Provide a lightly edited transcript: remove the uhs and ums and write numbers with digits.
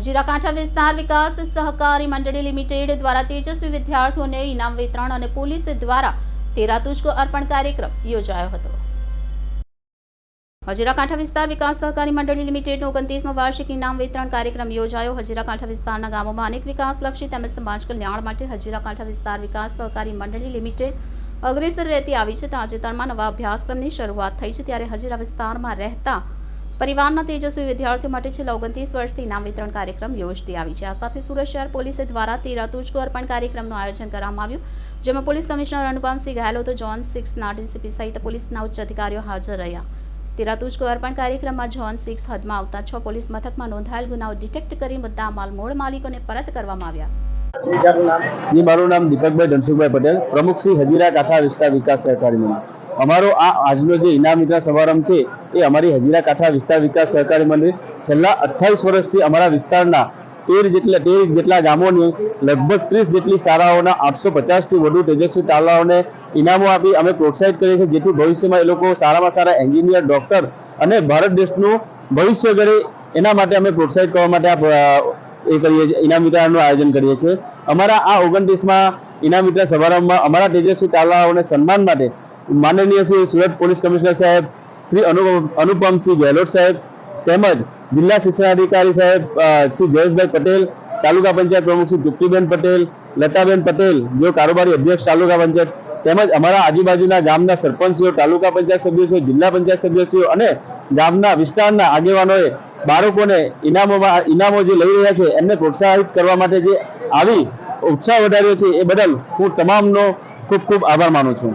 હજીરા કાંઠા વિસ્તાર વિકાસ સહકારી મંડળી લિમિટેડ દ્વારા તેજસ્વી વિદ્યાર્થીઓને ઇનામ વિતરણ અને પોલીસ દ્વારા તેરા તુજકો અર્પણ કાર્યક્રમ યોજાયો હતો। હજીરા કાંઠા વિસ્તાર વિકાસ સહકારી મંડળી લિમિટેડનો 29મો વાર્ષિક ઇનામ વિતરણ કાર્યક્રમ યોજાયો। હજીરા કાંઠા વિસ્તારના ગામોમાં અનેક વિકાસલક્ષી તેમજ સમાજ કલ્યાણ માટે હજીરા કાંઠા વિસ્તાર વિકાસ સહકારી મંડળી લિમિટેડ અગ્રેસર રહેતી આવી છે। તાજેતરમાં નવા અભ્યાસક્રમની શરૂઆત થઈ છે, ત્યારે હજીરા વિસ્તારમાં રહેતા પરિવારના તેજસ્વી વિદ્યાર્થીઓ માટે છેલ્લા 29 વર્ષથી ઇનામ વિતરણ કાર્યક્રમ યોજતી આવી છે। આ સાથે સુરત શહેર પોલીસ દ્વારા તેરા તુજકો અર્પણ કાર્યક્રમનું આયોજન કરવામાં આવ્યું, જેમાં police commissioner Anupamsinh Gehlot, zone 6 ના ડીસીપી સહિત પોલીસના ઉચ્ચ અધિકારીઓ હાજર રહ્યા। તેરા તુજકો અર્પણ કાર્યક્રમમાં ઝોન 6 હદમાં આવતા 6 પોલીસ મથકમાં નોંધાયેલ ગુનાઓ ડિટેક્ટ કરી મુદ્દામાલ મૂળ માલિકોને પરત કરવામાં આવ્યા। जी, मारू नाम दीपकभाई धनसुखभाई पटेल, प्रमुख श्री हजीरा कांठा विस्तार विकास सहकारी मंडळ। અમારો આ આજનો જે ઇનામ વિતરણ સમારંભ છે એ અમારી હજીરા કાંઠા વિસ્તાર વિકાસ સહકારી મંડળ છેલ્લા 28 વર્ષથી અમારા વિસ્તારના 13 જેટલા ગામોની લગભગ 30 જેટલી શાળાઓના 850 થી વધુ તેજસ્વી તાલાઓને ઇનામો આપી અમે પ્રોત્સાહિત કરીએ છીએ, જેથી ભવિષ્યમાં એ લોકો સારામાં સારા એન્જિનિયર, ડોક્ટર અને ભારત દેશનું ભવિષ્ય કરે એના માટે અમે પ્રોત્સાહિત કરવા માટે એ કરીએ છીએ, ઇનામ વિતરણનું આયોજન કરીએ છીએ। અમારા આ 29માં ઇનામ વિતરણ સમારંભમાં અમારા તેજસ્વી તાલાઓને સન્માન માટે માનનીય શ્રી સુરત પોલીસ કમિશનર સાહેબ શ્રી અનુપમસિંહ ગહેલોત સાહેબ તેમજ જિલ્લા શિક્ષણાધિકારી સાહેબ શ્રી જયેશભાઈ પટેલ, તાલુકા પંચાયત પ્રમુખ શ્રી તૃપ્તિબેન પટેલ, લતાબેન પટેલ જેઓ કારોબારી અધ્યક્ષ તાલુકા પંચાયત, તેમજ અમારા આજુબાજુના ગામના સરપંચીઓ, તાલુકા પંચાયત સભ્યો, જિલ્લા પંચાયત સભ્યો અને ગામના વિસ્તારના આગેવાનોએ બાળકોને ઇનામો જે લઈ રહ્યા છે એમને પ્રોત્સાહિત કરવા માટે જે આવી ઉત્સાહ વધાર્યો છે એ બદલ હું તમામનો ખૂબ ખૂબ આભાર માનું છું।